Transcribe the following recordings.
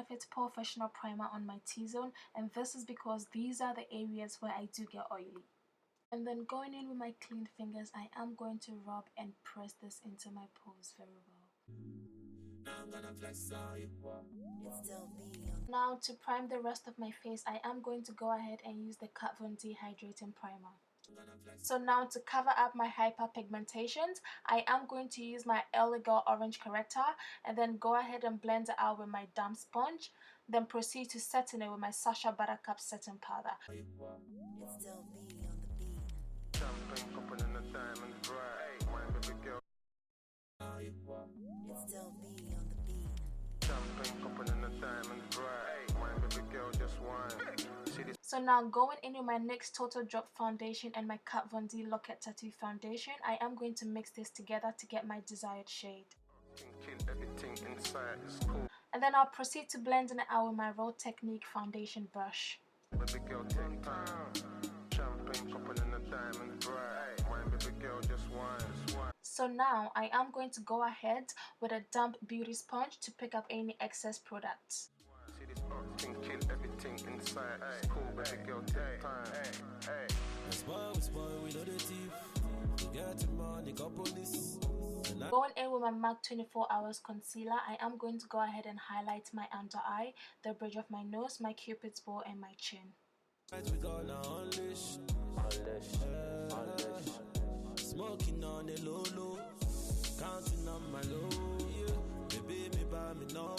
Benefit Professional Primer on my T-zone, and this is because these are the areas where I do get oily. And then going in with my clean fingers, I am going to rub and press this into my pores very well. Now I'm gonna flex on you. Now to prime the rest of my face, I am going to go ahead and use the Kat Von D Hydrating Primer. So now to cover up my hyperpigmentations, I am going to use my LA Girl Orange Corrector and then go ahead and blend it out with my damp sponge. Then proceed to set in it with my Sacha Buttercup setting powder. So now going in with my NYX Total Drop Foundation and my Kat Von D Locket Tattoo Foundation, I am going to mix this together to get my desired shade. And then I'll proceed to blend it out with my Raw Technique foundation brush. So now I am going to go ahead with a damp beauty sponge to pick up any excess products. Going in with my MAC 24 Hours Concealer, I am going to go ahead and highlight my under eye, the bridge of my nose, my cupid's bow, and my chin. Smoking on the low low, counting on my low, yeah. Baby, me buy me no.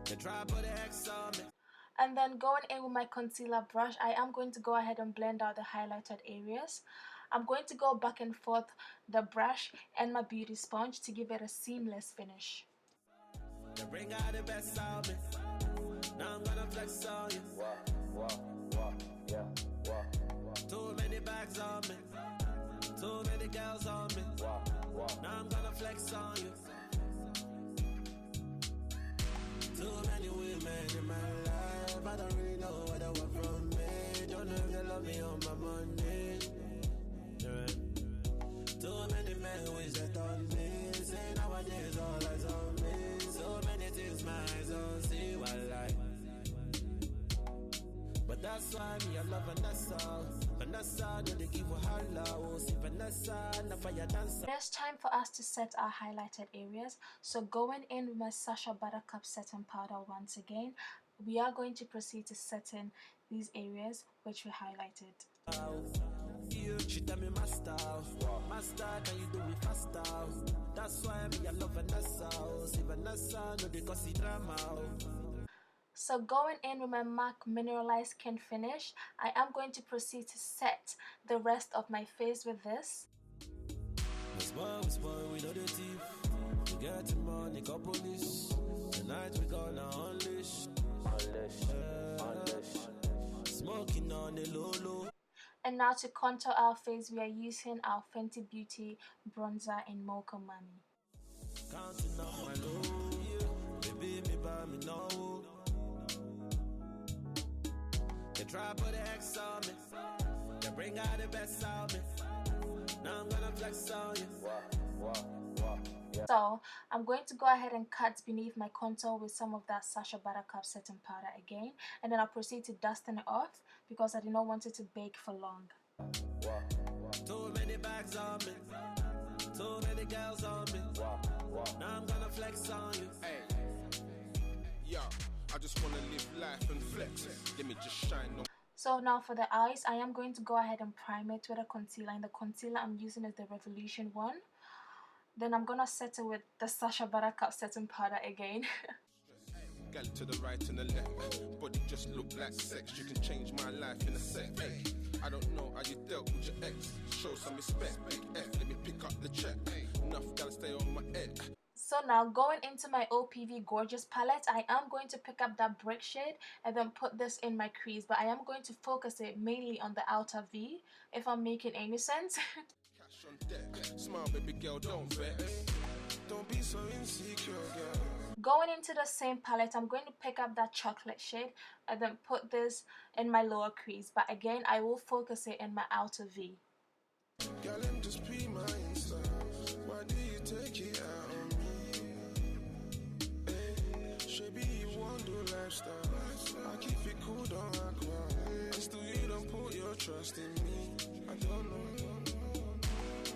The drop of the X on me. And then going in with my concealer brush, I am going to go ahead and blend out the highlighted areas. I'm going to go back and forth the brush and my beauty sponge to give it a seamless finish. To bring out the best of me. Now I'm gonna flex on you. Yeah. Too many bags on me, too many girls on me. Now I'm gonna flex on you. Too many women in my life, I don't really know what they want from me. Don't know if they love me on my money. Yeah. Too many men wish that on me. Say nowadays all eyes on me. So many things my eyes don't see what I like. But that's why me I love Vanessa. Vanessa, do they give a holla? Oh, see Vanessa, na fire dancer. It's time for us to set our highlighted areas. So going in with my Sacha Buttercup setting powder once again, we are going to proceed to set in these areas which we highlighted. She tell me master, can you do me faster? That's why me I love Vanessa. See Vanessa, no they cause it drama. So going in with my MAC Mineralized Skin Finish, I am going to proceed to set the rest of my face with this. And now to contour our face, we are using our Fenty Beauty bronzer in Mocha Mami. Try put the X on me, they bring out the best of me. Now I'm gonna flex on you. So I'm going to go ahead and cut beneath my contour with some of that Sacha Buttercup setting powder again, and then I'll proceed to dusting it off because I did not want it to bake for long. Too many bags on me, too many girls on me. Now I'm gonna flex on you. Hey, yo. I just want to live life and flex. Let me just shine on. So now for the eyes, I am going to go ahead and prime it with a concealer. And the concealer I'm using is the Revolution one. Then I'm going to set it with the Sacha Buttercup setting powder again. Gal to the right and the left. Body just look like sex. You can change my life in a sec. I don't know how you dealt with your ex. Show some respect. Big F, let me pick up the check. Enough gal stay on my head. So now going into my OPV Gorgeous palette, I am going to pick up that brick shade and then put this in my crease, but I am going to focus it mainly on the outer V, if I'm making any sense. Cash on deck. Smile, baby girl, don't vex. Don't be so insecure, girl. Going into the same palette, I'm going to pick up that chocolate shade and then put this in my lower crease, but again I will focus it in my outer V. Girl, just be my Insta. Why do you take it out? cool, don't act right. And still you don't put your trust in me. I don't know.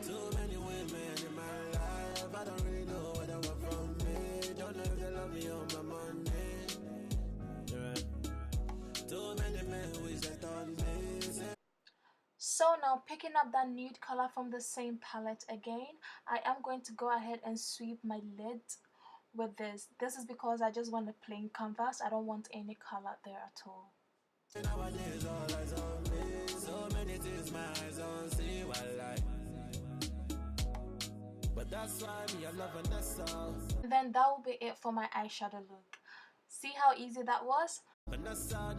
Too many women in my life. I don't really know what I want from me. Don't know if they love me or my money. Yeah. Too many men who is that on me. So now, picking up that nude color from the same palette again, I am going to go ahead and sweep my lid with this. This is because I just want a plain canvas. I don't want any color there at all. Nowadays all eyes on me. So many things my eyes on see while I. But that's why me I love Vanessa. And then that will be it for my eyeshadow look. See how easy that was?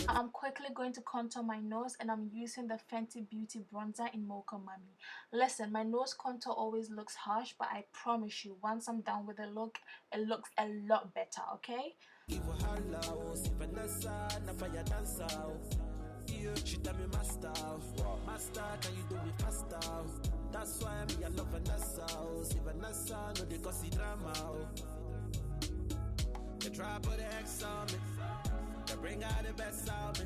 I'm quickly going to contour my nose, and I'm using the Fenty Beauty bronzer in Mocha Mummy. Listen, my nose contour always looks harsh, but I promise you, once I'm done with the look, it looks a lot better, okay? She tell me master, can you do it faster? That's why me I love Vanessa. See Vanessa, no they cause drama. They try put the X on me. They bring out the best out me.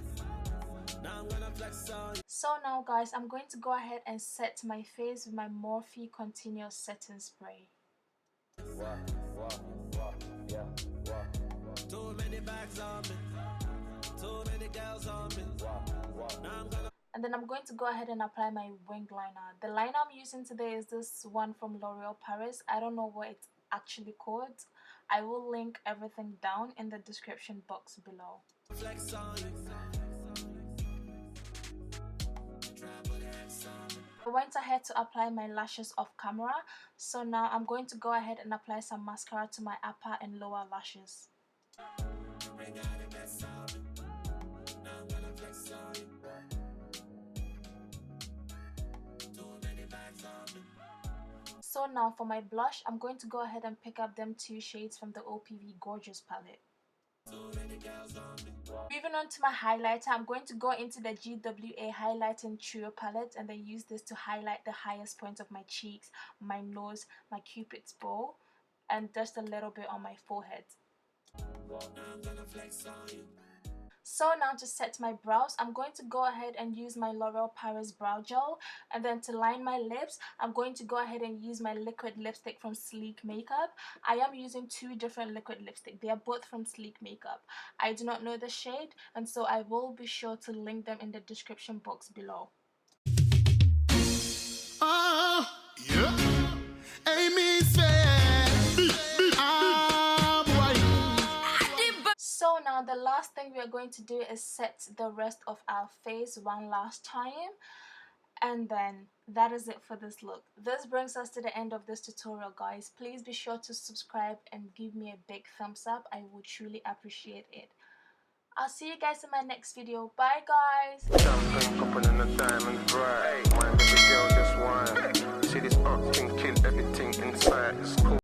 Now I'm gonna flex on you. So now guys, I'm going to go ahead and set my face with my Morphe Continuous Setting Spray. Too many bags on me. Too many girls on me. Now I'm gonna. And then I'm going to go ahead and apply my wing liner. The liner I'm using today is this one from L'Oreal Paris. I don't know what it's actually called. I will link everything down in the description box below. Flex on you. I went ahead to apply my lashes off camera. So now I'm going to go ahead and apply some mascara to my upper and lower lashes. So now for my blush, I'm going to go ahead and pick up them two shades from the OPV Gorgeous palette. Moving on to my highlighter, I'm going to go into the GWA Highlighting Trio palette and then use this to highlight the highest points of my cheeks, my nose, my cupid's bow, and just a little bit on my forehead. So now to set my brows, I'm going to go ahead and use my L'Oreal Paris Brow Gel. And then to line my lips, I'm going to go ahead and use my liquid lipstick from Sleek Makeup. I am using two different liquid lipstick. They are both from Sleek Makeup. I do not know the shade, and so I will be sure to link them in the description box below. Yeah. So now the last thing we are going to do is set the rest of our face one last time, and then that is it for this look. This brings us to the end of this tutorial, guys. Please be sure to subscribe and give me a big thumbs up. I would truly appreciate it. I'll see you guys in my next video. Bye guys. See this art can kill everything inside. It's cool.